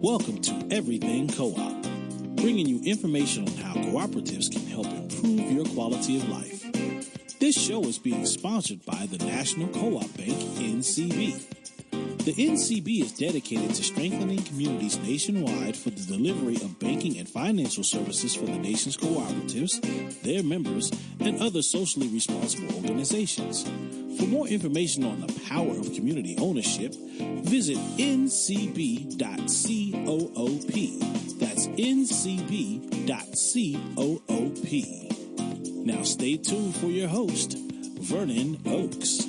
Welcome to Everything Co-op, bringing you information on how cooperatives can help improve your quality of life. This show is being sponsored by the National Co-op Bank, NCB. The NCB is dedicated to strengthening communities nationwide for the delivery of banking and financial services for the nation's cooperatives, their members, and other socially responsible organizations. For more information on the power of community ownership, visit ncb.coop. That's ncb.coop. Now stay tuned for your host, Vernon Oakes.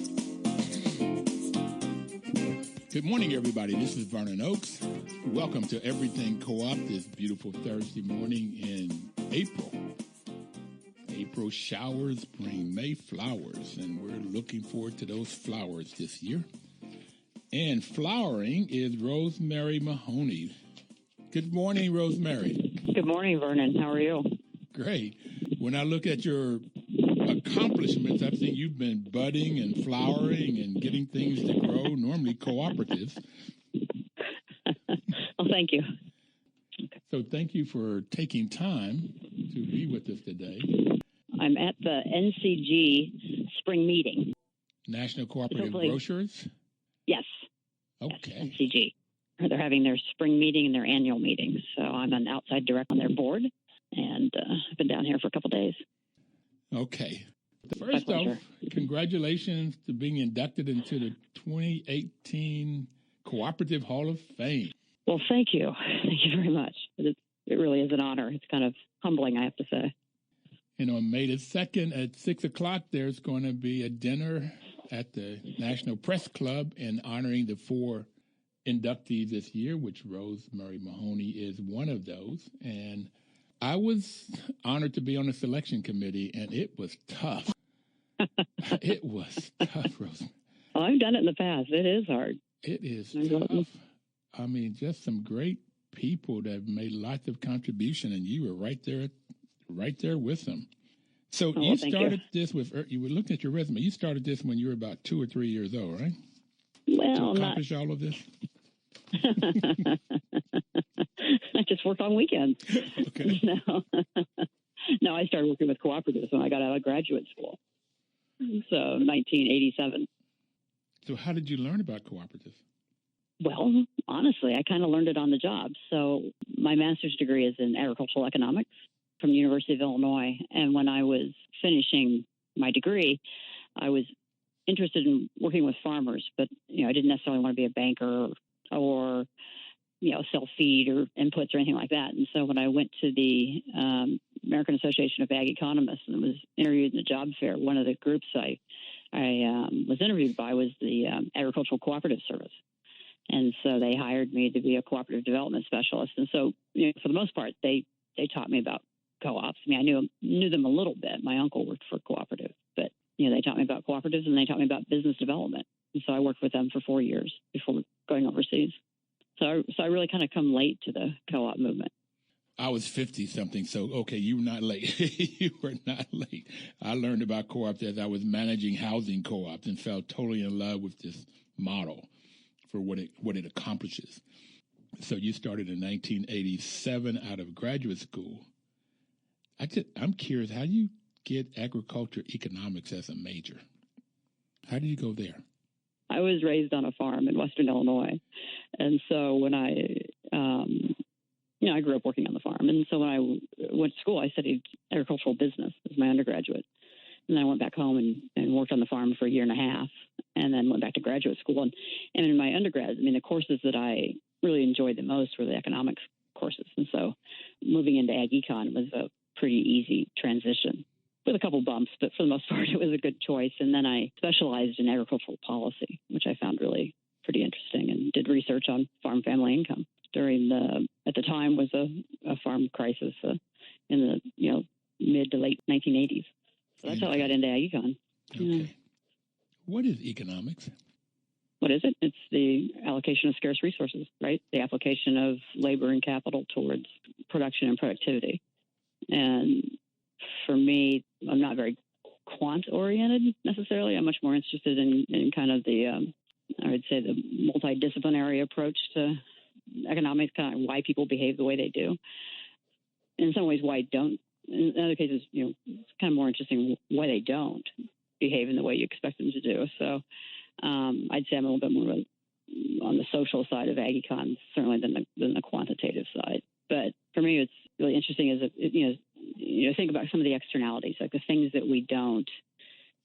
Good morning, everybody. This is Vernon Oakes. Welcome to Everything Co-op this beautiful Thursday morning in April. April showers bring May flowers, and we're looking forward to those flowers this year. And flowering is Rosemary Mahoney. Good morning, Rosemary. Good morning, Vernon. How are you? Great. When I look at your accomplishments, I've seen you've been budding and flowering and getting things to grow, normally cooperatives. Well, thank you. So thank you for taking time to be with us today. I'm at the NCG spring meeting. National Cooperative Grocers? Yes. Okay. Yes, NCG. They're having their spring meeting and their annual meeting. So I'm an outside director on their board, and I've been down here for a couple days. Okay. First off, congratulations to being inducted into the 2018 Cooperative Hall of Fame. Well, thank you. Thank you very much. It really is an honor. It's kind of humbling, I have to say. And on May the 2nd at 6 o'clock, there's going to be a dinner at the National Press Club in honoring the 4 inductees this year, which Rosemary Mahoney is one of those. And I was honored to be on the selection committee, and it was tough. It was tough, Rosemary. Well, I've done it in the past. It is hard. It is tough. I mean, just some great people that have made lots of contribution, and you were right there with them. So you started this with, you were looking at your resume, you started this when you were about 2 or 3 years old, right? Well, to accomplish all of this? I just worked on weekends. Okay. No, I started working with cooperatives when I got out of graduate school. So 1987. So how did you learn about cooperatives? Well, honestly, I kind of learned it on the job. So my master's degree is in agricultural economics from the University of Illinois. And when I was finishing my degree, I was interested in working with farmers, but, I didn't necessarily want to be a banker or sell feed or inputs or anything like that. And so when I went to the American Association of Ag Economists and was interviewed in the job fair, one of the groups I was interviewed by was the Agricultural Cooperative Service. And so they hired me to be a cooperative development specialist. And so, for the most part, they taught me about co-ops. I mean, I knew them a little bit. My uncle worked for a cooperative, but, they taught me about cooperatives and they taught me about business development. And so I worked with them for 4 years before going overseas. So I really kind of come late to the co-op movement. I was 50-something, so, okay, you were not late. You were not late. I learned about co-ops as I was managing housing co-ops and fell totally in love with this model for what it accomplishes. So you started in 1987 out of graduate school. I'm curious, how do you get agriculture economics as a major? How did you go there? I was raised on a farm in Western Illinois. And so when I grew up working on the farm. And so when I went to school, I studied agricultural business as my undergraduate. And then I went back home and worked on the farm for a year and a half and then went back to graduate school. And in my undergrad, the courses that I really enjoyed the most were the economics courses. And so moving into ag econ was a pretty easy transition with a couple bumps, but for the most part, it was a good choice. And then I specialized in agricultural policy, which I found really pretty interesting, and did research on farm family income during at the time was a farm crisis in the mid to late 1980s. So that's how I got into ag econ. Okay. What is economics? What is it? It's the allocation of scarce resources, right? The application of labor and capital towards production and productivity. And for me, I'm not very quant-oriented necessarily. I'm much more interested in kind of the, I would say, the multidisciplinary approach to economics, kind of why people behave the way they do. In some ways, why don't. In other cases, it's kind of more interesting why they don't behave in the way you expect them to do. So I'd say I'm a little bit more on the social side of ag econ, certainly than the quantitative side. But for me, it's really interesting is think about some of the externalities, like the things that we don't,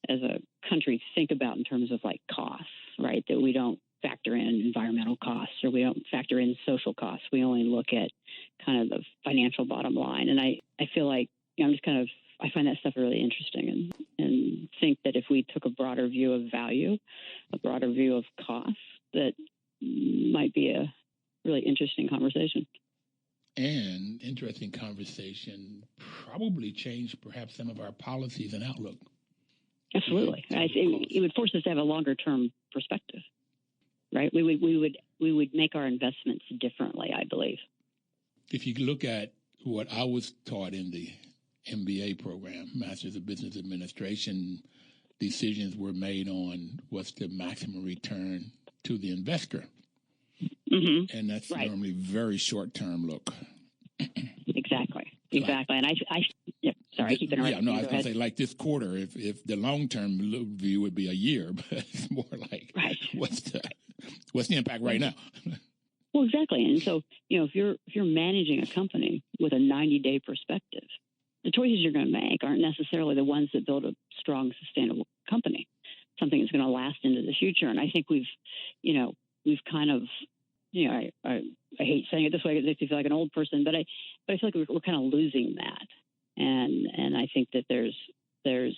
as a country, think about in terms of like costs, right? That we don't factor in environmental costs, or we don't factor in social costs. We only look at kind of the financial bottom line. And I feel like I find that stuff really interesting, and think that if we took a broader view of value, a broader view of cost, that might be a really interesting conversation. And interesting conversation probably change perhaps some of our policies and outlook. Absolutely. It would force us to have a longer term perspective, right? We would make our investments differently, I believe. If you look at what I was taught in the MBA program, Masters of Business Administration, decisions were made on what's the maximum return to the investor. Mm-hmm. And that's right. Normally very short-term look. Exactly. And I keep interrupting. Yeah, no, I was going to say, like this quarter, if the long-term view would be a year, but it's more like, right. what's the impact right now? Well, exactly. And so, if you're managing a company with a 90-day perspective, the choices you're going to make aren't necessarily the ones that build a strong, sustainable company, something that's going to last into the future. And I think we've kind of, I hate saying it this way because it makes me feel like an old person, but I feel like we're kind of losing that. And I think that there's we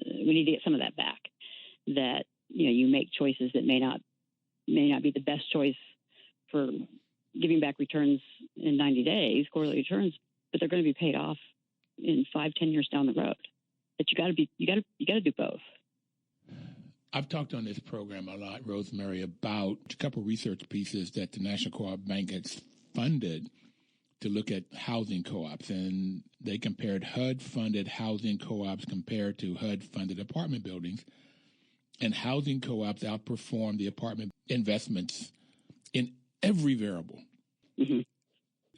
need to get some of that back, that, you make choices that may not be the best choice for giving back returns in 90 days, quarterly returns, but they're going to be paid off in 5-10 years down the road. But you got to do both. I've talked on this program a lot, Rosemary, about a couple of research pieces that the National Co-op Bank has funded to look at housing co-ops, and they compared HUD-funded housing co-ops compared to HUD-funded apartment buildings, and housing co-ops outperformed the apartment investments in every variable. Mm-hmm.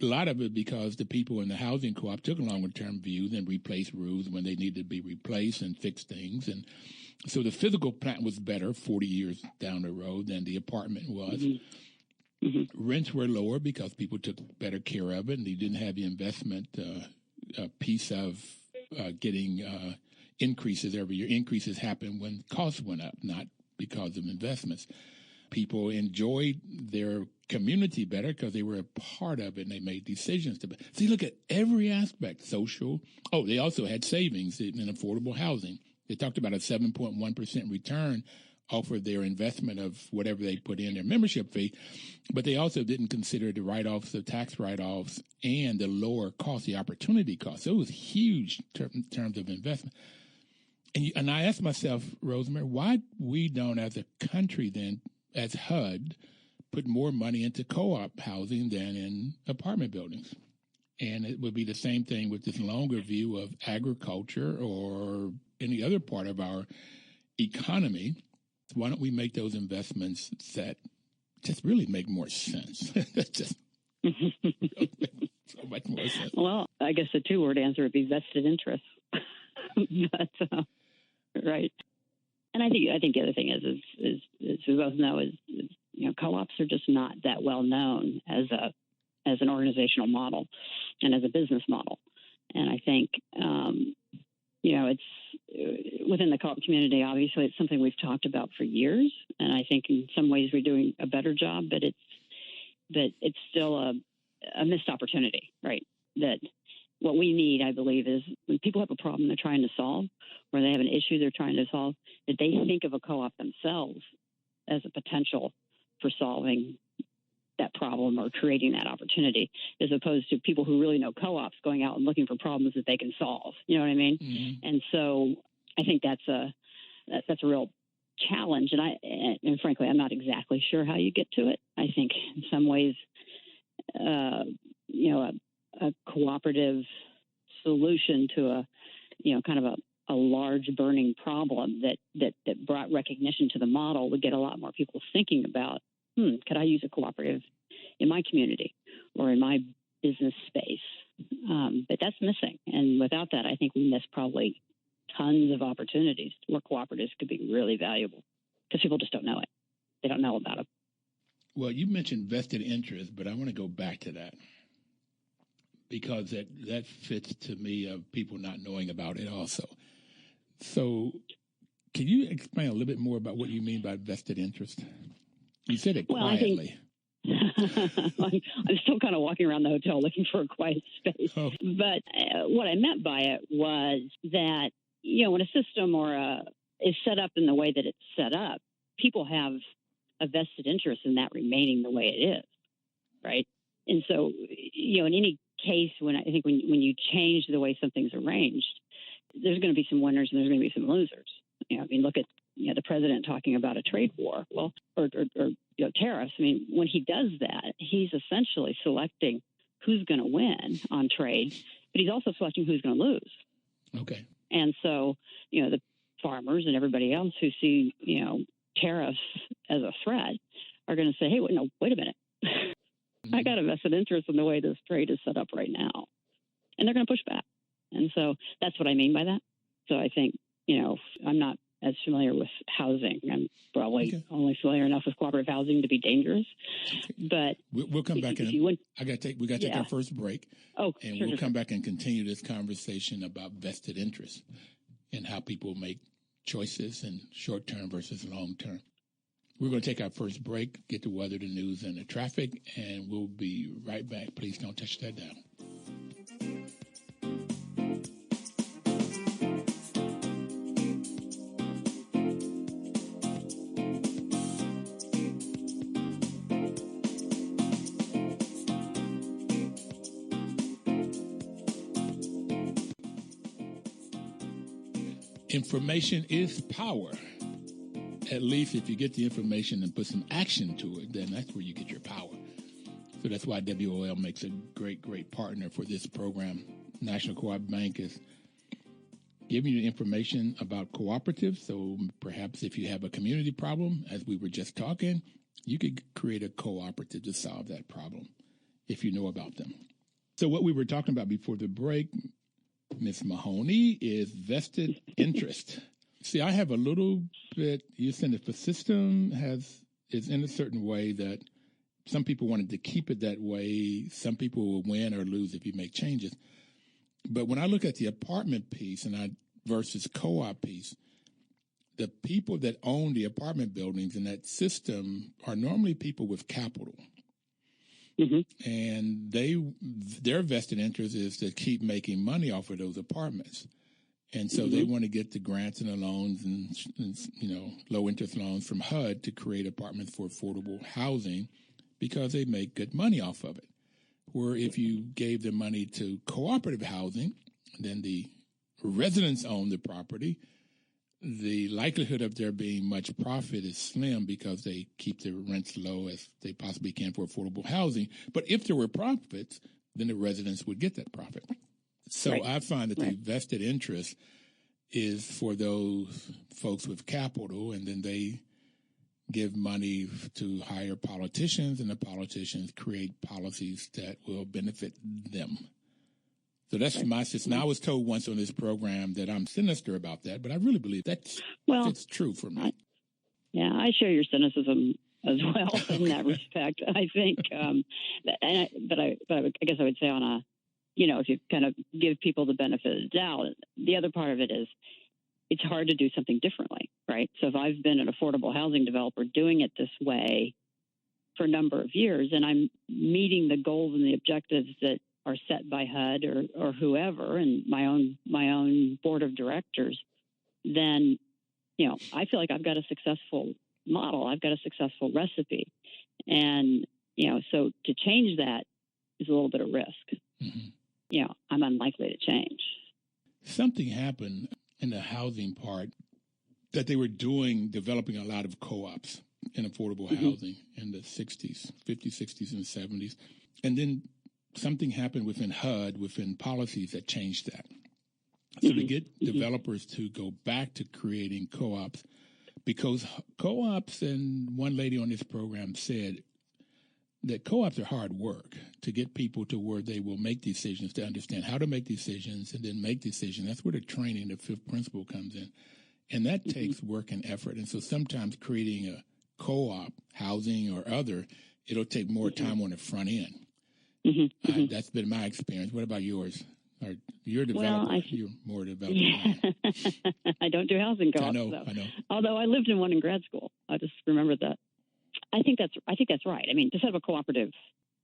A lot of it because the people in the housing co-op took longer-term views and replaced roofs when they needed to be replaced and fixed things. And so the physical plant was better 40 years down the road than the apartment was. Mm-hmm. Mm-hmm. Rents were lower because people took better care of it, and they didn't have the investment piece of getting increases every year. Increases happened when costs went up, not because of investments. People enjoyed their community better because they were a part of it and they made decisions to. See, look at every aspect, social. Oh, they also had savings in affordable housing. They talked about a 7.1% return off of their investment of whatever they put in their membership fee, but they also didn't consider the write-offs, the tax write-offs, and the lower cost, the opportunity cost. So it was huge in terms of investment. And I asked myself, Rosemary, why we don't as a country then, as HUD, put more money into co-op housing than in apartment buildings. And it would be the same thing with this longer view of agriculture or any other part of our economy. Why don't we make those investments that just really make more sense? Just so much more sense. Well, I guess the two-word answer would be vested interest. But, right. And I think the other thing is we both know is co-ops are just not that well known as an organizational model and as a business model. And I think it's within the co-op community. Obviously, it's something we've talked about for years, and I think in some ways we're doing a better job. But it's still a missed opportunity, right? That what we need, I believe, is when people have a problem they're trying to solve, or they have an issue they're trying to solve, that they think of a co-op themselves as a potential for solving that problem or creating that opportunity, as opposed to people who really know co-ops going out and looking for problems that they can solve. You know what I mean? Mm-hmm. And so I think that's a real challenge. And frankly, I'm not exactly sure how you get to it. I think in some ways, a cooperative solution to a kind of a large burning problem that brought recognition to the model would get a lot more people thinking about, could I use a cooperative in my community or in my business space. But that's missing. And without that, I think we miss probably tons of opportunities where cooperatives could be really valuable because people just don't know it. They don't know about it. Well, you mentioned vested interest, but I want to go back to that because that fits to me of people not knowing about it also. So can you explain a little bit more about what you mean by vested interest? You said it quietly. I'm still kind of walking around the hotel looking for a quiet space. Oh. But what I meant by it was that, when a system is set up in the way that it's set up, people have a vested interest in that remaining the way it is, right? And so, in any case, when you change the way something's arranged, there's going to be some winners and there's going to be some losers. Look at the president talking about a trade war, or tariffs. When he does that, he's essentially selecting who's going to win on trade, but he's also selecting who's going to lose. Okay. And so, the farmers and everybody else who see, tariffs as a threat are going to say, hey, wait a minute. I got a vested interest in the way this trade is set up right now. And they're going to push back. And so that's what I mean by that. So I think, I'm not as familiar with housing. I'm probably only familiar enough with cooperative housing to be dangerous. But we'll come back in. We got to take our first break. And we'll come back and continue this conversation about vested interest and how people make choices in short term versus long term. We're going to take our first break, get the weather, the news, and the traffic, and we'll be right back. Please don't touch that down. Information is power. At least if you get the information and put some action to it, then that's where you get your power. So that's why WOL makes a great, great partner for this program. National Co-op Bank is giving you information about cooperatives. So perhaps if you have a community problem, as we were just talking, you could create a cooperative to solve that problem if you know about them. So what we were talking about before the break, Ms. Mahoney, is vested interest. See, I have a little bit, you said if a system is in a certain way that some people wanted to keep it that way, some people will win or lose if you make changes. But when I look at the apartment piece versus co-op piece, the people that own the apartment buildings in that system are normally people with capital. Mm-hmm. And their vested interest is to keep making money off of those apartments. And so they want to get the grants and the loans and low interest loans from HUD to create apartments for affordable housing because they make good money off of it. Where if you gave the money to cooperative housing, then the residents own the property. The likelihood of there being much profit is slim because they keep their rents low as they possibly can for affordable housing. But if there were profits, then the residents would get that profit. So I find that the vested interest is for those folks with capital, and then they give money to hire politicians, and the politicians create policies that will benefit them. So that's my system. Now, I was told once on this program that I'm sinister about that, but I really believe that's true for me. I share your cynicism as well in that respect. I think, but I guess I would say if you kind of give people the benefit of the doubt, the other part of it is it's hard to do something differently, right? So if I've been an affordable housing developer doing it this way for a number of years, and I'm meeting the goals and the objectives that are set by HUD or whoever, and my own board of directors, then, I feel like I've got a successful model. I've got a successful recipe. And, so to change that is a little bit of risk. Mm-hmm. I'm unlikely to change. Something happened in the housing part that they were developing a lot of co-ops in affordable housing in the 60s, 50s, 60s, and 70s. And then something happened within HUD, within policies that changed that. So to get developers to go back to creating co-ops, because co-ops, and one lady on this program said, that co-ops are hard work to get people to where they will make decisions, to understand how to make decisions and then make decisions. That's where the training, the fifth principle comes in. And that takes work and effort. And so sometimes creating a co-op, housing or other, it'll take more time on the front end. That's been my experience. What about yours? You're a developer. Well, You're more developer. Yeah. I don't do housing co-ops. I know. Although I lived in one in grad school. I just remembered that. I think that's right. I mean, to set up a cooperative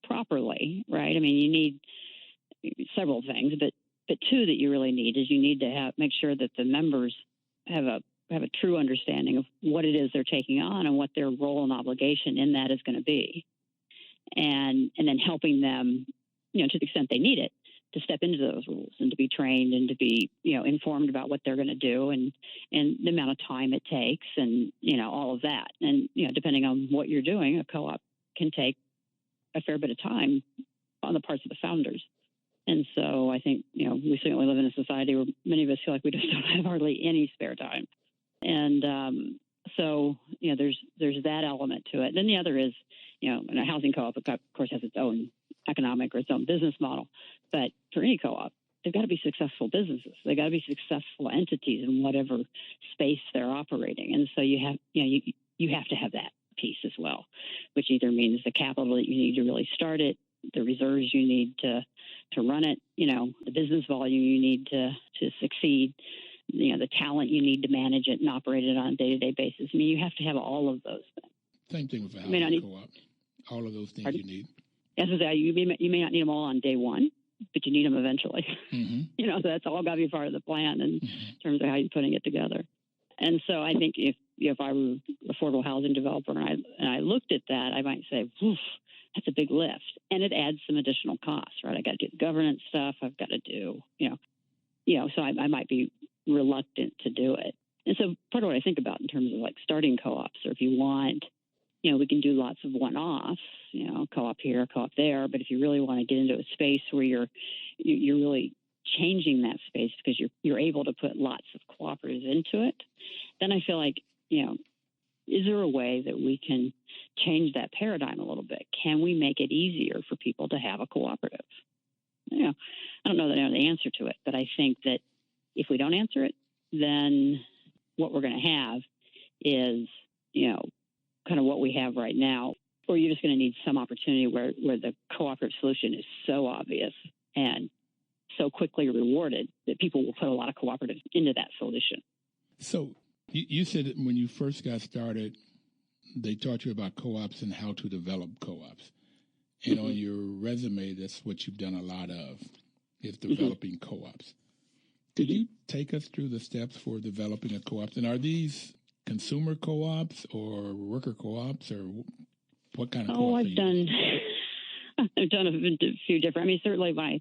properly, right? I mean, you need several things, but two that you really need is you need to make sure that the members have a true understanding of what it is they're taking on and what their role and obligation in that is going to be, and then helping them, to the extent they need it, to step into those rules and to be trained and to be, informed about what they're going to do and the amount of time it takes and, all of that. And, depending on what you're doing, a co-op can take a fair bit of time on the parts of the founders. And so I think, we certainly live in a society where many of us feel like we just don't have hardly any spare time. And so, there's that element to it. Then the other is, and a housing co-op, of course, has its own economic or its own business model. But for any co-op, they've got to be successful businesses. They've got to be successful entities in whatever space they're operating. And so you have to have that piece as well, which either means the capital that you need to really start it, the reserves you need to run it, the business volume you need to succeed, the talent you need to manage it and operate it on a day-to-day basis. I mean, you have to have all of those things. Same thing with a housing co-op. All of those things you need. As I say, you may not need them all on day one, but you need them eventually. So that's all got to be part of the plan in terms of how you're putting it together. And so I think if I were an affordable housing developer and I looked at that, I might say, that's a big lift. And it adds some additional costs, right? I got to do the governance stuff. I've got to do, so I might be reluctant to do it. And so part of what I think about in terms of like starting co-ops, or if you want, we can do lots of one-offs, co-op here, co-op there. But if you really want to get into a space where you're really changing that space because you're able to put lots of cooperatives into it, then I feel like, is there a way that we can change that paradigm a little bit? Can we make it easier for people to have a cooperative? I don't know that I know the answer to it, but I think that if we don't answer it, then what we're going to have is, kind of what we have right now, or you're just going to need some opportunity where the cooperative solution is so obvious and so quickly rewarded that people will put a lot of cooperatives into that solution. So you said that when you first got started, they taught you about co-ops and how to develop co-ops. And on your resume, that's what you've done a lot of, is developing co-ops. Could you take us through the steps for developing a co-op? And are these consumer co-ops or worker co-ops, or what kind of co-ops? I've done a few different. I mean, certainly when I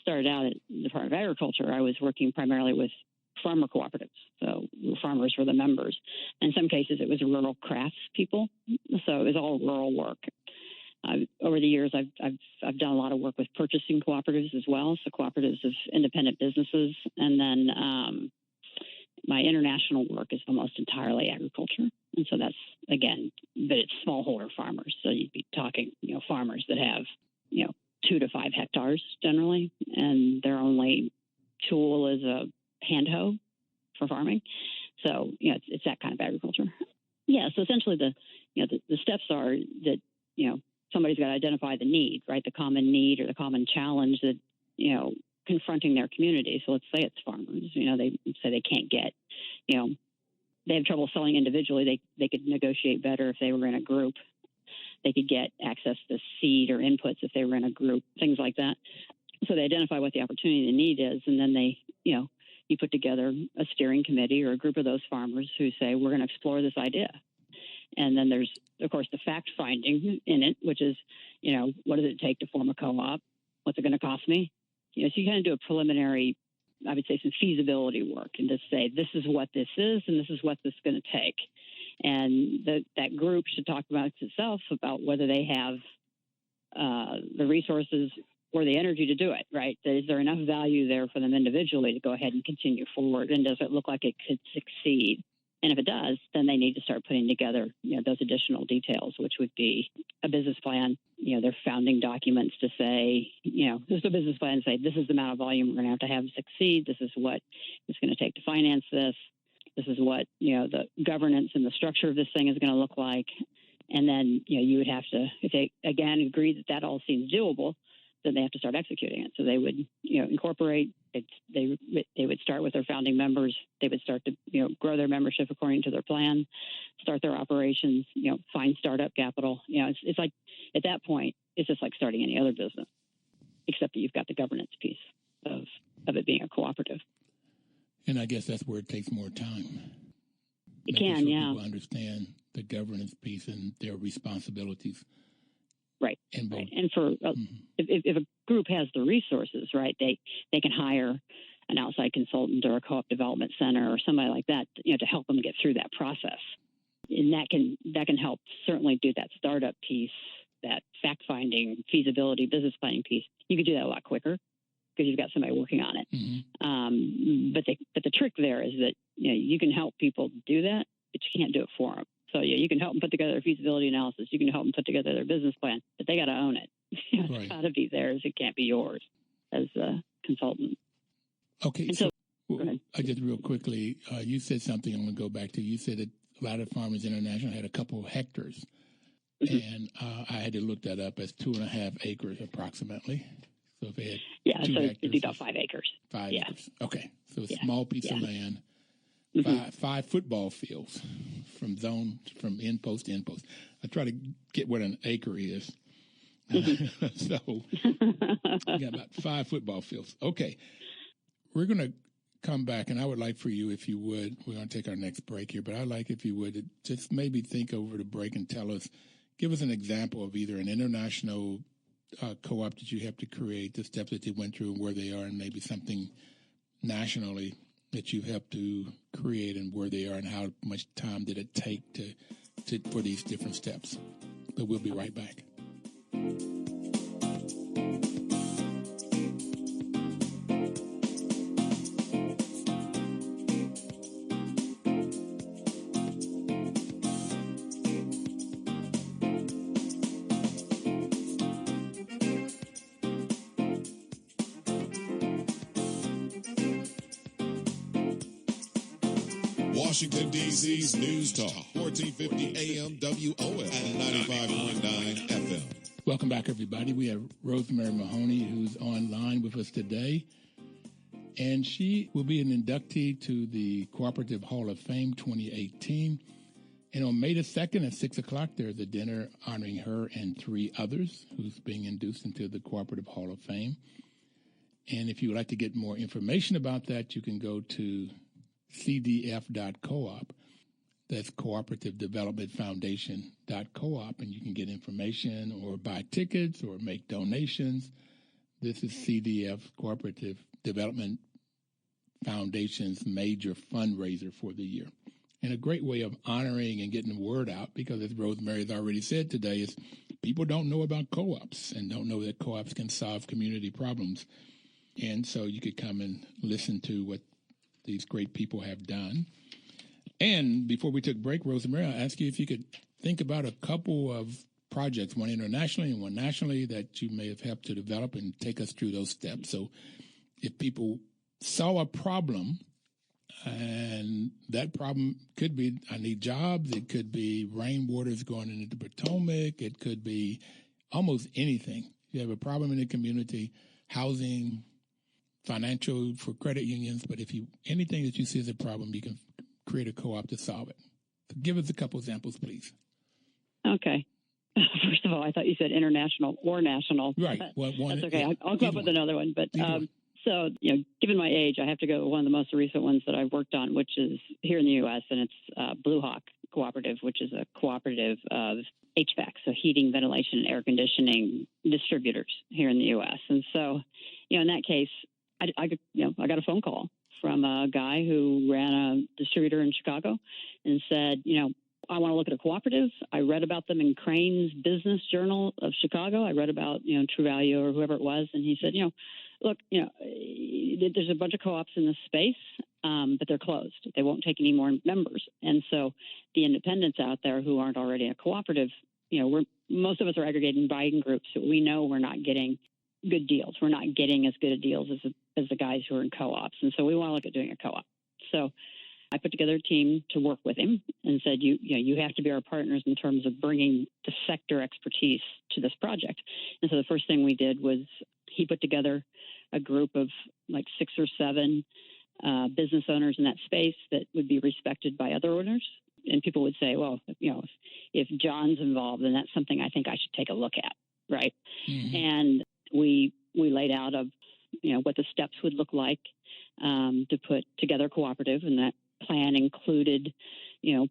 started out at the Department of Agriculture, I was working primarily with farmer cooperatives. So farmers were the members. In some cases, it was rural crafts people. So it was all rural work. Over the years, I've done a lot of work with purchasing cooperatives as well, so cooperatives of independent businesses. And then my international work is almost entirely agriculture. And so that's, again, but it's smallholder farmers. So you'd be talking, farmers that have, 2 to 5 hectares generally, and their only tool is a hand hoe for farming. So, it's that kind of agriculture. Yeah, so essentially the steps are that, somebody's got to identify the need, right? The common need or the common challenge that, confronting their community. So let's say it's farmers, they say they can't get, they have trouble selling individually. They could negotiate better if they were in a group. They could get access to seed or inputs if they were in a group, things like that. So they identify what the opportunity, the need is, and then they, you put together a steering committee or a group of those farmers who say, we're going to explore this idea. And then there's, of course, the fact finding in it, which is, what does it take to form a co-op? What's it going to cost me? So you kind of do a preliminary, I would say, some feasibility work and just say, this is what this is and this is what this is going to take. And that group should talk about itself about whether they have the resources or the energy to do it, right? Is there enough value there for them individually to go ahead and continue forward? And does it look like it could succeed? And if it does, then they need to start putting together, those additional details, which would be a business plan, their founding documents to say, there's a business plan to say, this is the amount of volume we're going to have to succeed. This is what it's going to take to finance this. This is what, the governance and the structure of this thing is going to look like. And then, you would have to, if they, again, agree that all seems doable, then they have to start executing it. So they would, incorporate, they would start with their founding members. They would start to, grow their membership according to their plan, start their operations, find startup capital. It's like, at that point, it's just like starting any other business, except that you've got the governance piece of it being a cooperative. And I guess that's where it takes more time. It can, sure yeah. People understand the governance piece and their responsibilities. Right. Right. And for if a group has the resources, right, they can hire an outside consultant or a co-op development center or somebody like that, to help them get through that process. And that can help certainly do that startup piece, that fact finding, feasibility, business planning piece. You could do that a lot quicker because you've got somebody working on it. Mm-hmm. But the trick there is that you can help people do that, but you can't do it for them. So you can help them put together a feasibility analysis. You can help them put together their business plan, but they got to own it. It's got to be theirs. It can't be yours as a consultant. Okay. So I just real quickly, you said something I'm going to go back to. You said that a lot of Farmers International had a couple of hectares, and I had to look that up as 2.5 acres approximately. So if they had so it'd be about 5 acres. 5 acres. Okay. So a small piece of land, five football fields from end post to end post. I try to get what an acre is. So we got about 5 football fields. Okay. We're going to come back, and I would like for you, if you would, we're going to take our next break here, but I'd like if you would just maybe think over the break and give us an example of either an international co-op that you have to create, the steps that you went through and where they are, and maybe something nationally that you've helped to create and where they are and how much time did it take for these different steps. But we'll be right back. Washington, D.C.'s News Talk, 1450 AM WOS and 95.9 FM. Welcome back, everybody. We have Rosemary Mahoney, who's online with us today, and she will be an inductee to the Cooperative Hall of Fame 2018. And on May the 2nd at 6 o'clock, there's a dinner honoring her and 3 others who's being induced into the Cooperative Hall of Fame. And if you would like to get more information about that, you can go to cdf.coop. That's Cooperative Development Foundation.coop, and you can get information or buy tickets or make donations. This is CDF, Cooperative Development Foundation's major fundraiser for the year. And a great way of honoring and getting the word out, because as Rosemary has already said today, is people don't know about co-ops and don't know that co-ops can solve community problems. And so you could come and listen to what these great people have done. And before we took break, Rosemary, I'll ask you if you could think about a couple of projects, one internationally and one nationally, that you may have helped to develop and take us through those steps. So if people saw a problem, and that problem could be, I need jobs, it could be rainwaters going into the Potomac, it could be almost anything. You have a problem in the community, housing, financial for credit unions, but anything that you see as a problem, you can create a co-op to solve it. So give us a couple examples, please. Okay. First of all, I thought you said international or national. Right. Well, that's okay. I'll come up with another one. But so, given my age, I have to go to one of the most recent ones that I've worked on, which is here in the U.S., and it's Blue Hawk Cooperative, which is a cooperative of HVAC, so heating, ventilation, and air conditioning distributors here in the U.S. And so, in that case, I got a phone call from a guy who ran a distributor in Chicago and said, I want to look at a cooperative. I read about them in Crane's Business Journal of Chicago. I read about, True Value or whoever it was. And he said, look, there's a bunch of co-ops in this space, but they're closed. They won't take any more members. And so the independents out there who aren't already a cooperative most of us are aggregating buying groups, so we know we're not getting good deals. We're not getting as good a deals as the guys who are in co-ops. And so we want to look at doing a co-op. So I put together a team to work with him and said, you have to be our partners in terms of bringing the sector expertise to this project. And so the first thing we did was he put together a group of like 6 or 7 business owners in that space that would be respected by other owners. And people would say, well, if John's involved, then that's something I think I should take a look at, right? Mm-hmm. And we laid out what the steps would look like to put together a cooperative, and that plan included,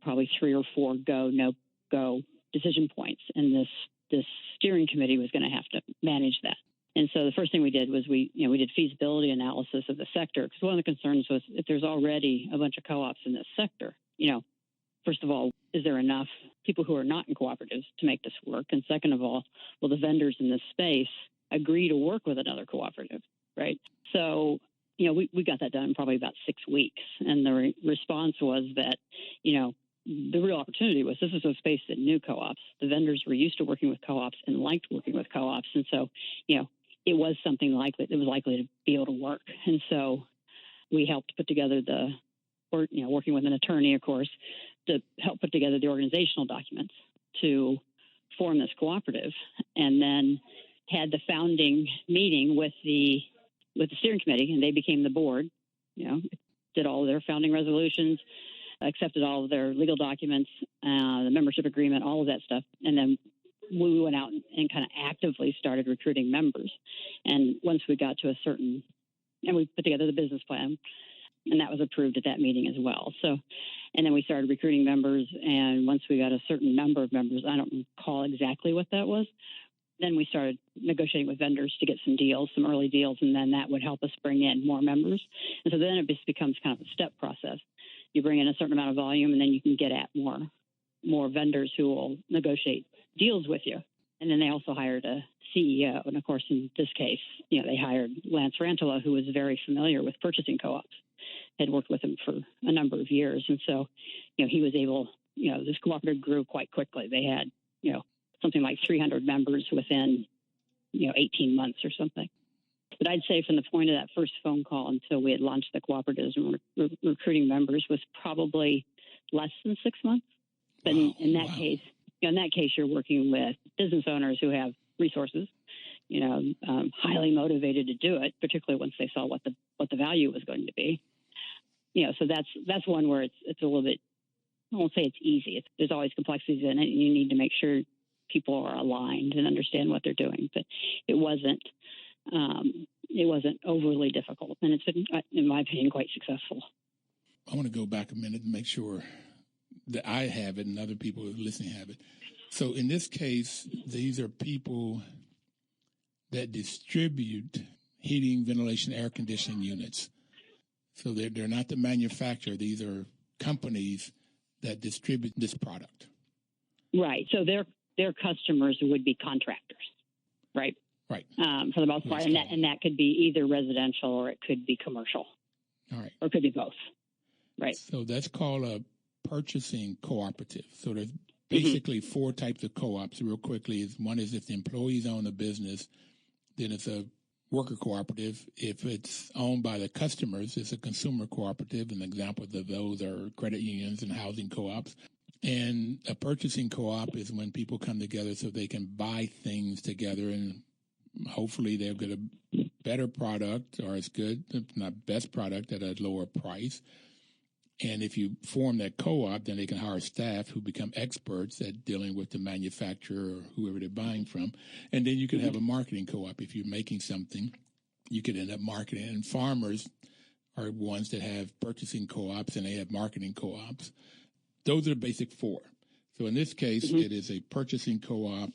probably 3 or 4 go, no go decision points. And this steering committee was going to have to manage that. And so the first thing we did was we did feasibility analysis of the sector, because one of the concerns was if there's already a bunch of co-ops in this sector, first of all, is there enough people who are not in cooperatives to make this work? And second of all, will the vendors in this space agree to work with another cooperative, right? So, we got that done in probably about 6 weeks. And the response was that, the real opportunity was this is a space that knew co-ops. The vendors were used to working with co-ops and liked working with co-ops. And so, it was something likely to be able to work. And so we helped put together working with an attorney, of course, to help put together the organizational documents to form this cooperative, and then had the founding meeting with the steering committee, and they became the board, did all of their founding resolutions, accepted all of their legal documents, the membership agreement, all of that stuff. And then we went out and kind of actively started recruiting members. And once we got to and we put together the business plan, and that was approved at that meeting as well. So, and then we started recruiting members. And once we got a certain number of members, I don't recall exactly what that was, then we started negotiating with vendors to get some early deals, and then that would help us bring in more members. And so then it just becomes kind of a step process. You bring in a certain amount of volume, and then you can get at more vendors who will negotiate deals with you. And then they also hired a CEO. And of course, in this case, they hired Lance Rantola, who was very familiar with purchasing co-ops, had worked with him for a number of years. And so, he was able, this cooperative grew quite quickly. They had, something like 300 members within, 18 months or something. But I'd say from the point of that first phone call until we had launched the cooperatives and recruiting members was probably less than 6 months. But in that case, you're working with business owners who have resources, highly motivated to do it, particularly once they saw what the value was going to be. So that's one where it's a little bit, I won't say it's easy. There's always complexities in it, and you need to make sure people are aligned and understand what they're doing. But it wasn't overly difficult, and it's been, in my opinion, quite successful. I want to go back a minute and make sure that I have it and other people who are listening have it. So in this case, these are people that distribute heating, ventilation, air conditioning units. So they're not the manufacturer. These are companies that distribute this product. Right. So their customers would be contractors, right? Right. For the most part, and that could be either residential or it could be commercial. All right. Or it could be both. Right. So that's called a purchasing cooperative. So there's basically 4 types of co-ops real quickly. One is if the employees own the business, then it's a worker cooperative. If it's owned by the customers, it's a consumer cooperative. An example of those are credit unions and housing co-ops. And a purchasing co-op is when people come together so they can buy things together, and hopefully they'll get a better product or as good, if not best product, at a lower price. And if you form that co-op, then they can hire staff who become experts at dealing with the manufacturer or whoever they're buying from. And then you could have a marketing co-op. If you're making something, you could end up marketing. And farmers are ones that have purchasing co-ops, and they have marketing co-ops. Those are the basic 4. So in this case, it is a purchasing co-op.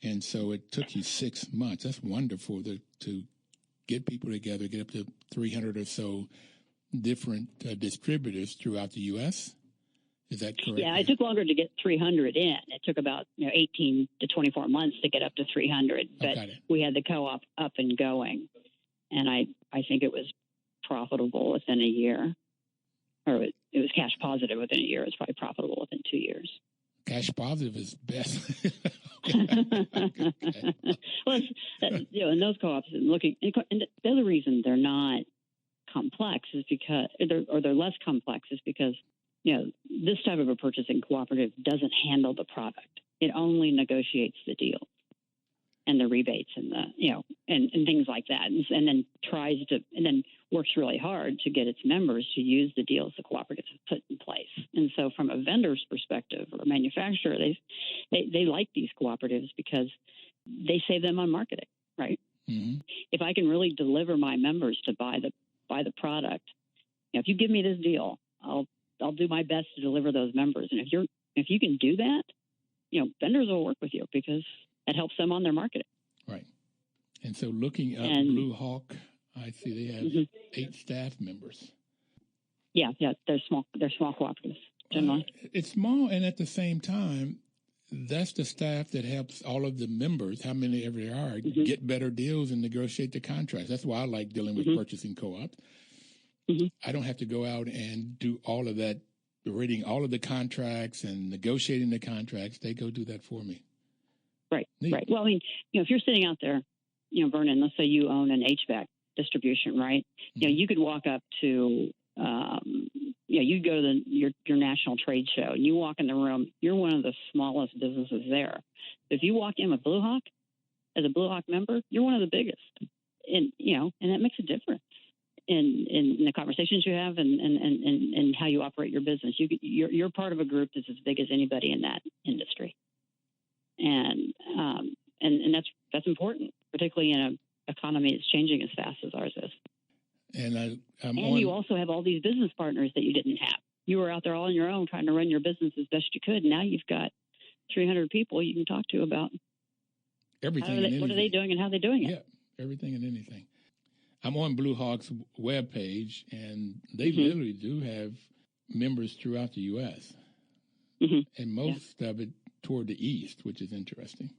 And so it took you 6 months. That's wonderful to get people together, get up to 300 or so different distributors throughout the U.S. Is that correct? Yeah, it took longer to get 300 in. It took about 18 to 24 months to get up to 300. But we had the co-op up and going, and I think it was profitable within a year, or it was cash positive within a year. It was probably profitable within 2 years. cash positive is best. Okay. Well, and those co-ops and the other reason they're not complex is because, they're less complex is because, this type of a purchasing cooperative doesn't handle the product. It only negotiates the deal and the rebates and and things like that. And then then works really hard to get its members to use the deals the cooperatives have put in place. And so from a vendor's perspective or a manufacturer, they like these cooperatives because they save them on marketing, right? Mm-hmm. If I can really deliver my members to buy the product, if you give me this deal, I'll do my best to deliver those members. And if you can do that, vendors will work with you because it helps them on their marketing. Right. And so looking at Blue Hawk, I see they have 8 staff members. Yeah, they're small cooperatives generally. It's small, and at the same time, that's the staff that helps all of the members, how many ever there are, get better deals and negotiate the contracts. That's why I like dealing with purchasing co-ops. I don't have to go out and do all of that, reading all of the contracts and negotiating the contracts. They go do that for me. Right, right. Well, I mean, if you're sitting out there, Vernon, let's say you own an HVAC distribution, right? You could walk up to, you go to your national trade show and you walk in the room, you're one of the smallest businesses there. If you walk in with Blue Hawk, as a Blue Hawk member, you're one of the biggest. And, and that makes a difference in the conversations you have and how you operate your business. You're part of a group that's as big as anybody in that industry. And that's important, particularly in an economy that's changing as fast as ours is. And you also have all these business partners that you didn't have. You were out there all on your own trying to run your business as best you could. Now you've got 300 people you can talk to about everything. What are they doing and how they're doing it? Yeah, everything and anything. I'm on Blue Hawk's webpage, and they literally do have members throughout the U.S. And most of it toward the east, which is interesting.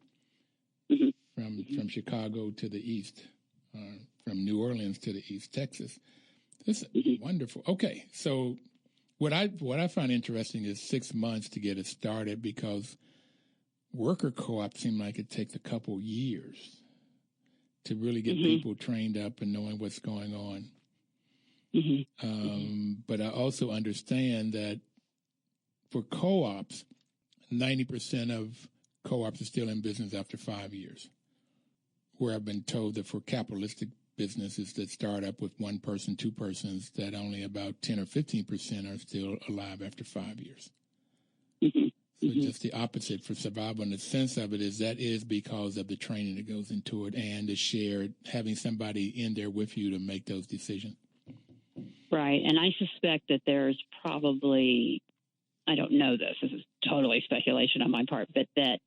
From Chicago to the east, from New Orleans to the east, Texas. This is wonderful. Okay, so what I find interesting is 6 months to get it started, because worker co-op seem like it takes a couple years to really get people trained up and knowing what's going on. But I also understand that for co-ops, 90% of co-ops are still in business after 5 years, where I've been told that for capitalistic businesses that start up with one person, two persons, that only about 10 or 15% are still alive after 5 years. So just the opposite for survival. And the sense of it is because of the training that goes into it and the shared, having somebody in there with you to make those decisions. Right. And I suspect that there's probably, I don't know this is totally speculation on my part, but that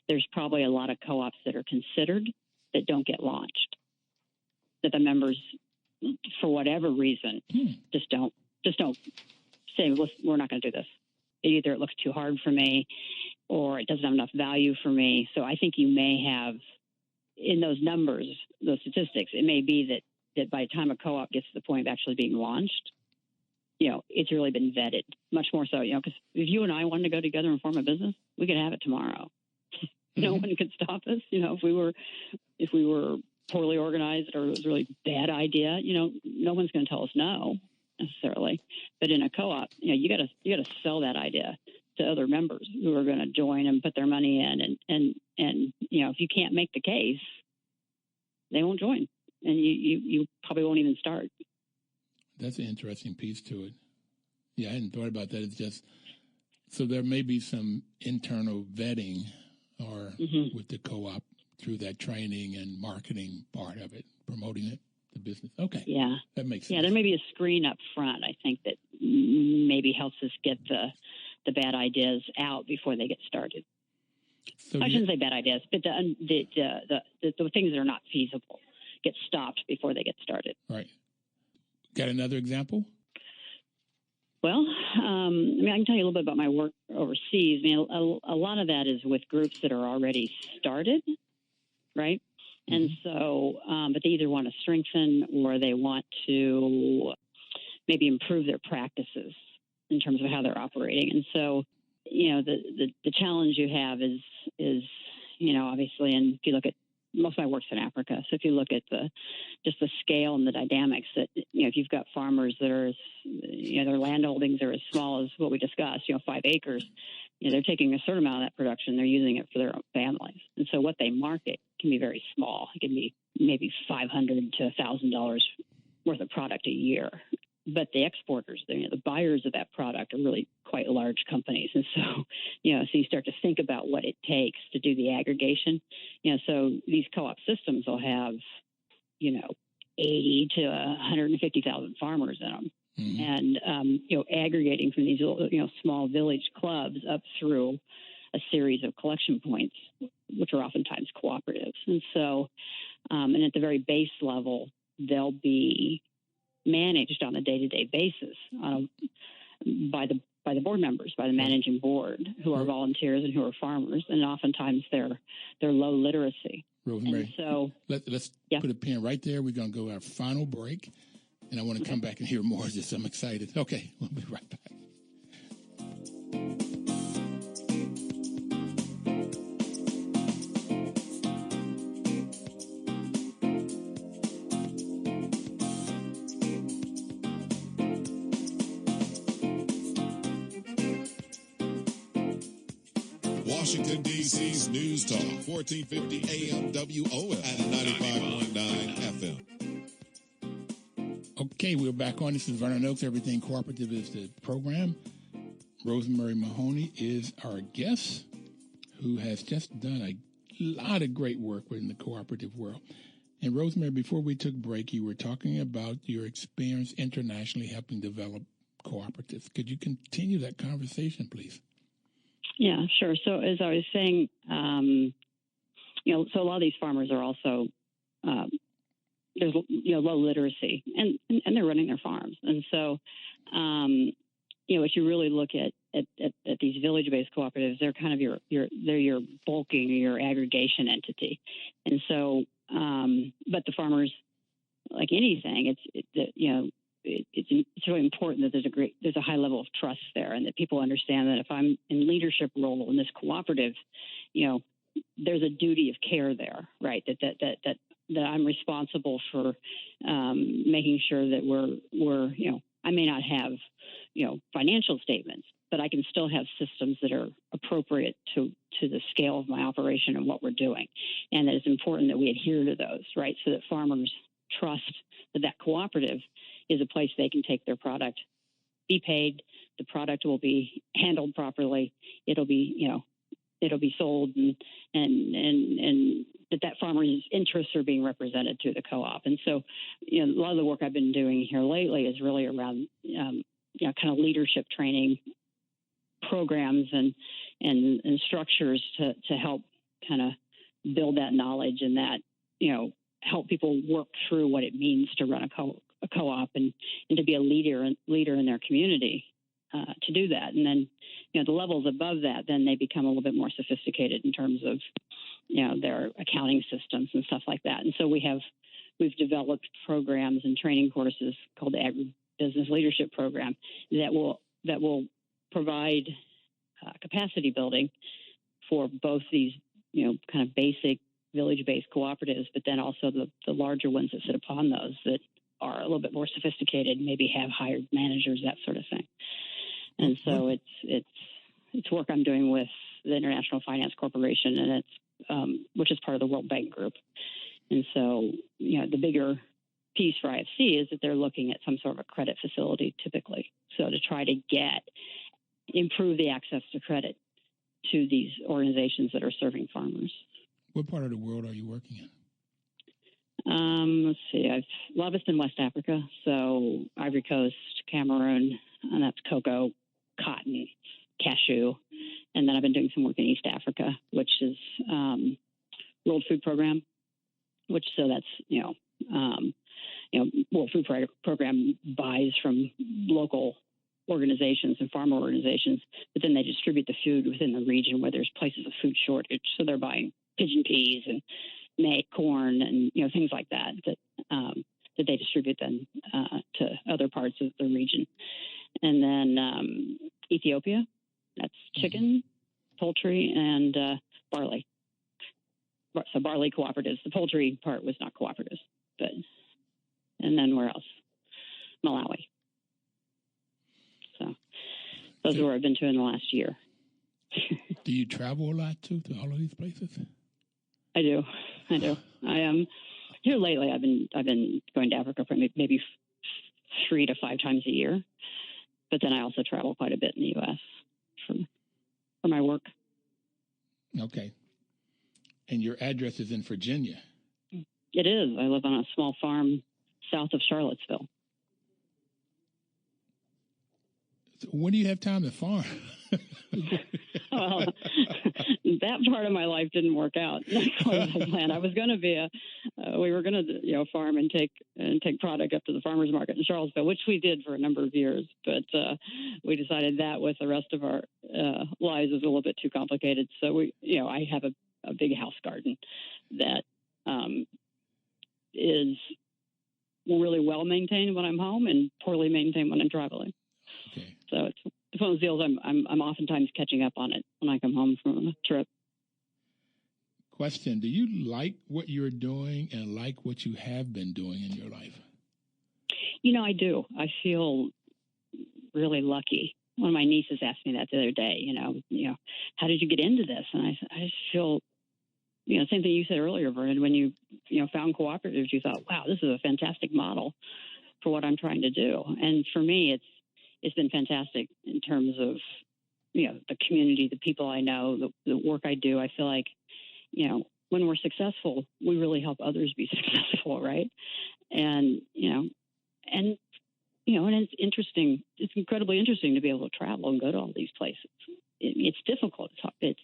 there's probably a lot of co-ops that are considered that don't get launched, that the members, for whatever reason, just don't say, we're not going to do this. Either it looks too hard for me or it doesn't have enough value for me. So I think you may have, in those numbers, those statistics, it may be that by the time a co-op gets to the point of actually being launched, it's really been vetted, much more so, because if you and I wanted to go together and form a business, we could have it tomorrow. No one could stop us. If we were poorly organized or it was a really bad idea, no one's going to tell us no necessarily. But in a co-op, you got to sell that idea to other members who are going to join and put their money in. And if you can't make the case, they won't join, and you probably won't even start. That's an interesting piece to it. Yeah, I hadn't thought about that. It's just, so there may be some internal vetting or with the co-op through that training and marketing part of it, promoting it, the business. Okay. Yeah. That makes sense. Yeah, there may be a screen up front, I think, that maybe helps us get the bad ideas out before they get started. So I shouldn't say bad ideas, but the things that are not feasible get stopped before they get started. Right. Got another example? Well, I can tell you a little bit about my work overseas. A lot of that is with groups that are already started, right? And so, but they either want to strengthen or they want to maybe improve their practices in terms of how they're operating. And so the challenge you have is obviously, and if you look at most of my work's in Africa, so if you look at the scale and the dynamics that if you've got farmers that are their land holdings are as small as what we discussed, 5 acres, they're taking a certain amount of that production, they're using it for their own families, and so what they market can be very small. It can be maybe $500 to $1,000 worth of product a year. But the exporters, the buyers of that product are really quite large companies. And so, so you start to think about what it takes to do the aggregation. So these co-op systems will have, 80 to 150,000 farmers in them. Mm-hmm. And, aggregating from these, small village clubs up through a series of collection points, which are oftentimes cooperatives. And so, and at the very base level, they'll be managed on a day-to-day basis by the board members, by the managing board, who are volunteers and who are farmers, and oftentimes they're low literacy. Rosemary, and so let's put a pin right there. We're going to go to our final break, and I want to come back and hear more of this. I'm excited. Okay, we'll be right back. Washington, D.C.'s News Talk, 1450 AM WOF and 95.9 FM. Okay, we're back on. This is Vernon Oakes. Everything Cooperative is the program. Rosemary Mahoney is our guest, who has just done a lot of great work within the cooperative world. And Rosemary, before we took break, you were talking about your experience internationally helping develop cooperatives. Could you continue that conversation, please? Yeah, sure. So as I was saying, so a lot of these farmers are also there's low literacy, and they're running their farms, and so if you really look at these village-based cooperatives, they're kind of your bulking or your aggregation entity, and so but the farmers, like anything, it's really important that there's a high level of trust there, and that people understand that if I'm in leadership role in this cooperative, there's a duty of care there, right? That I'm responsible for making sure that we're I may not have financial statements, but I can still have systems that are appropriate to the scale of my operation and what we're doing, and that it's important that we adhere to those, right? So that farmers trust that cooperative is a place they can take their product, be paid, the product will be handled properly, it'll be sold, and that farmer's interests are being represented through the co-op. And so, a lot of the work I've been doing here lately is really around, kind of leadership training programs and structures to help kind of build that knowledge and that, help people work through what it means to run a co-op and to be a leader in their community to do that. And then, the levels above that, then they become a little bit more sophisticated in terms of, their accounting systems and stuff like that. And so we've developed programs and training courses called the Agribusiness Leadership Program that will provide capacity building for both these, kind of basic village-based cooperatives, but then also the larger ones that sit upon those that are a little bit more sophisticated, maybe have hired managers, that sort of thing. And so it's work I'm doing with the International Finance Corporation, and it's which is part of the World Bank Group. And so, the bigger piece for IFC is that they're looking at some sort of a credit facility typically. So to try to improve the access to credit to these organizations that are serving farmers. What part of the world are you working in? Let's see. A lot of it's in West Africa, so Ivory Coast, Cameroon, and that's cocoa, cotton, cashew, and then I've been doing some work in East Africa, which is World Food Program, World Food Program buys from local organizations and farmer organizations, but then they distribute the food within the region where there's places of food shortage. So they're buying pigeon peas and corn and things like that they distribute then to other parts of the region. And then Ethiopia, That's chicken, poultry, and barley. So barley cooperatives. The poultry part was not cooperatives, and then where else? Malawi. So those are where I've been to in the last year. Do you travel a lot too to all of these places? I do. I am here lately. I've been going to Africa for maybe 3 to 5 times a year, but then I also travel quite a bit in the U.S. for my work. Okay. And your address is in Virginia. It is. I live on a small farm south of Charlottesville. So when do you have time to farm? Well, that part of my life didn't work out. I was going to be we were going to farm and take product up to the farmers market in Charlottesville, which we did for a number of years. But we decided that with the rest of our lives was a little bit too complicated. So I have a big house garden that is really well maintained when I'm home and poorly maintained when I'm traveling. Okay. So it's one of those deals I'm oftentimes catching up on it when I come home from a trip. Question: do you like what you're doing and like what you have been doing in your life? I do. I feel really lucky. One of my nieces asked me that the other day. How did you get into this? And I just feel, same thing you said earlier, Vernon. When you found cooperatives, you thought, wow, this is a fantastic model for what I'm trying to do. And for me, it's been fantastic in terms of, the community, the people I know, the work I do. I feel like, when we're successful, we really help others be successful, right? And it's interesting. It's incredibly interesting to be able to travel and go to all these places. It's difficult. It's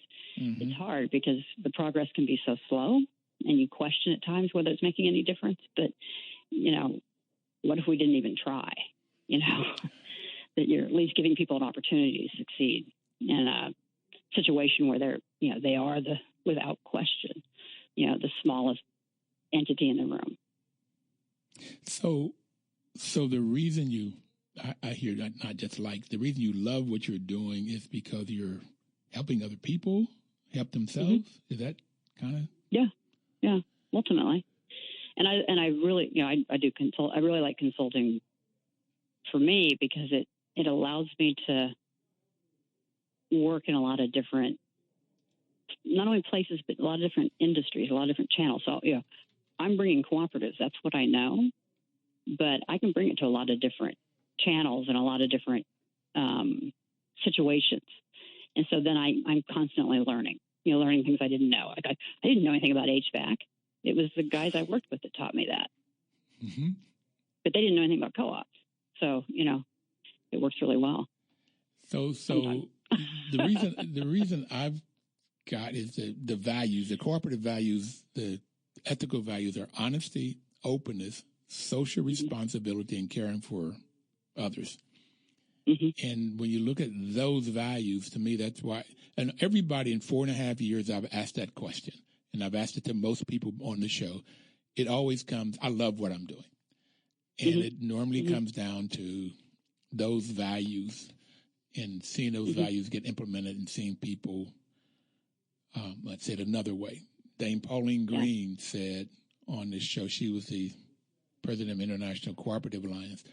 hard because the progress can be so slow, and you question at times whether it's making any difference. But what if we didn't even try? That you're at least giving people an opportunity to succeed in a situation where they are without question, the smallest entity in the room. So the reason I hear that, not just like, the reason you love what you're doing is because you're helping other people help themselves. Mm-hmm. Is that kind of? Yeah, ultimately. And I really, I do consult. I really like consulting for me because it allows me to work in a lot of different, not only places, but a lot of different industries, a lot of different channels. So, I'm bringing cooperatives. That's what I know. But I can bring it to a lot of different channels and a lot of different situations. And so then I'm constantly learning things I didn't know. Like I didn't know anything about HVAC. It was the guys I worked with that taught me that. Mm-hmm. But they didn't know anything about co-ops. So, it works really well. So the reason I've got is the values, the cooperative values, the ethical values are honesty, openness, social responsibility, and caring for others. Mm-hmm. And when you look at those values, to me, that's why, and everybody in 4.5 years, I've asked that question, and I've asked it to most people on the show. It always comes, I love what I'm doing. And it normally comes down to those values and seeing those values get implemented and seeing people, let's say it another way. Dame Pauline Green said on this show, she was the president of International Cooperative Alliance,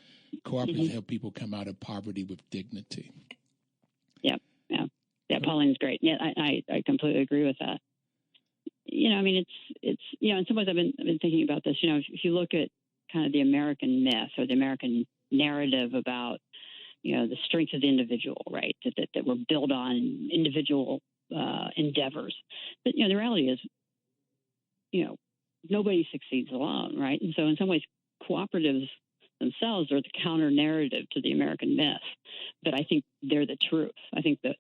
cooperatives help people come out of poverty with dignity. Yeah, Pauline's great. Yeah, I completely agree with that. It's in some ways I've been thinking about this. If you look at kind of the American myth or the American narrative about, the strength of the individual, right? That we're built on individual endeavors. But, the reality is, nobody succeeds alone, right? And so in some ways, cooperatives themselves are the counter narrative to the American myth. But I think they're the truth. I think that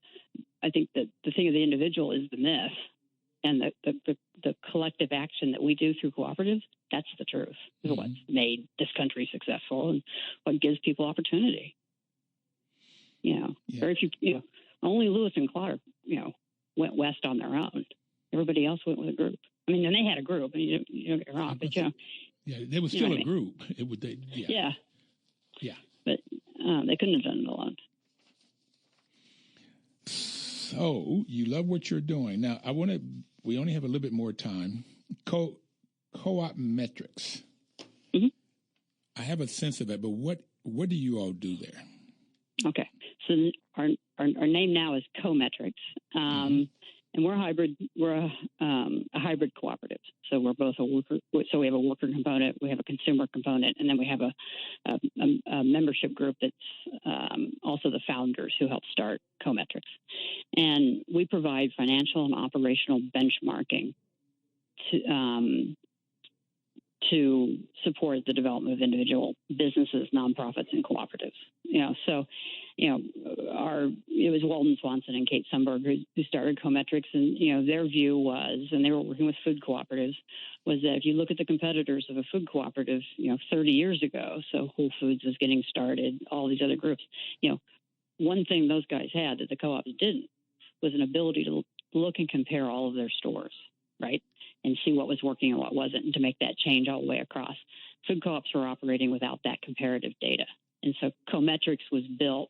the thing of the individual is the myth. And the collective action that we do through cooperatives, that's the truth. Is what's made this country successful and what gives people opportunity. Very few, only Lewis and Clark, went west on their own. Everybody else went with a group. I mean, and they had a group, and you don't get me wrong, but there was still a group. It would, yeah. But they couldn't have done it alone. So you love what you're doing. Now, we only have a little bit more time. CoopMetrics. Mm-hmm. I have a sense of it, but what do you all do there? Okay. So our name now is CoopMetrics. And we're hybrid. We're a hybrid cooperative. So we're both a worker. So we have a worker component, we have a consumer component, and then we have a membership group that's also the founders who helped start CoopMetrics. And we provide financial and operational benchmarking to support the development of individual businesses, nonprofits, and cooperatives. It was Walden Swanson and Kate Sundberg who started CoopMetrics, and their view was, and they were working with food cooperatives, was that if you look at the competitors of a food cooperative, 30 years ago, so Whole Foods was getting started, all these other groups, one thing those guys had that the co-ops didn't was an ability to look and compare all of their stores, right? And see what was working and what wasn't, and to make that change all the way across. Food co-ops were operating without that comparative data. And so CoopMetrics was built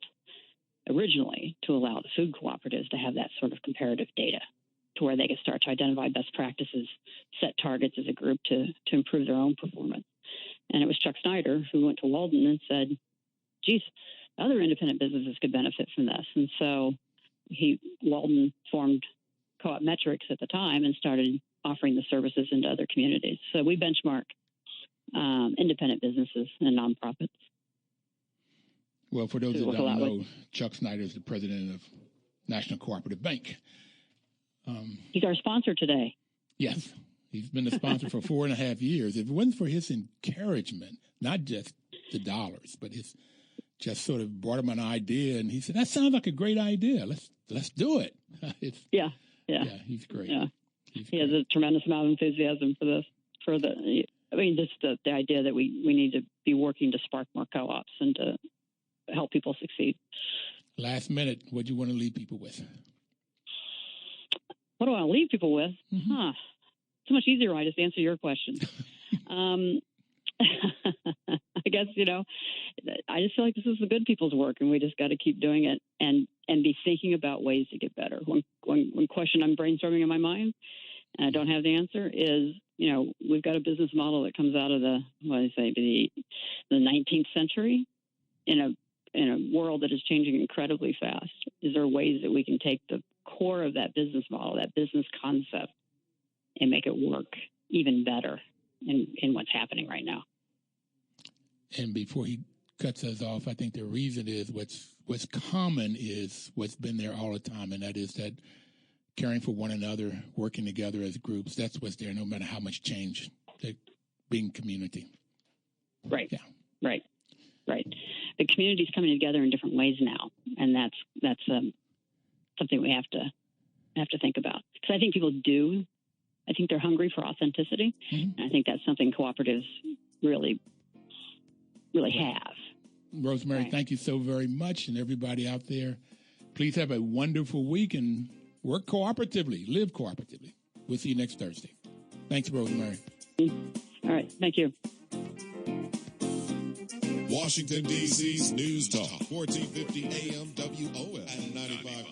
originally to allow the food cooperatives to have that sort of comparative data to where they could start to identify best practices, set targets as a group to improve their own performance. And it was Chuck Snyder who went to Walden and said, geez, other independent businesses could benefit from this. And so Walden formed CoopMetrics at the time and started offering the services into other communities. So we benchmark independent businesses and nonprofits. Well, for those that don't know, Chuck Snyder is the president of National Cooperative Bank. He's our sponsor today. Yes. He's been the sponsor for 4.5 years. If it wasn't for his encouragement, not just the dollars, but his just sort of brought him an idea, and he said, that sounds like a great idea. Let's do it. Yeah, he's great. Yeah. He has a tremendous amount of enthusiasm for this. Just the idea that we need to be working to spark more co-ops and to help people succeed. Last minute, what do you want to leave people with? What do I want to leave people with? Mm-hmm. It's much easier, I just answer your question. I guess, I just feel like this is the good people's work, and we just got to keep doing it and be thinking about ways to get better. One question I'm brainstorming in my mind, and I don't have the answer, is, we've got a business model that comes out of the 19th century in a world that is changing incredibly fast. Is there ways that we can take the core of that business model, that business concept, and make it work even better in what's happening right now? And before he cuts us off, I think the reason is what's common is what's been there all the time, and that is that caring for one another, working together as groups, that's what's there no matter how much change, being community. Right. Yeah. Right. The community's coming together in different ways now, and that's something we have to think about. Because I think people do. I think they're hungry for authenticity, and I think that's something cooperatives really have. Rosemary, right. Thank you so very much, and everybody out there, please have a wonderful week and work cooperatively, live cooperatively. We'll see you next Thursday. Thanks, Rosemary. All right, thank you. Washington, D.C.'s News Talk, 1450 AM WOS and 95.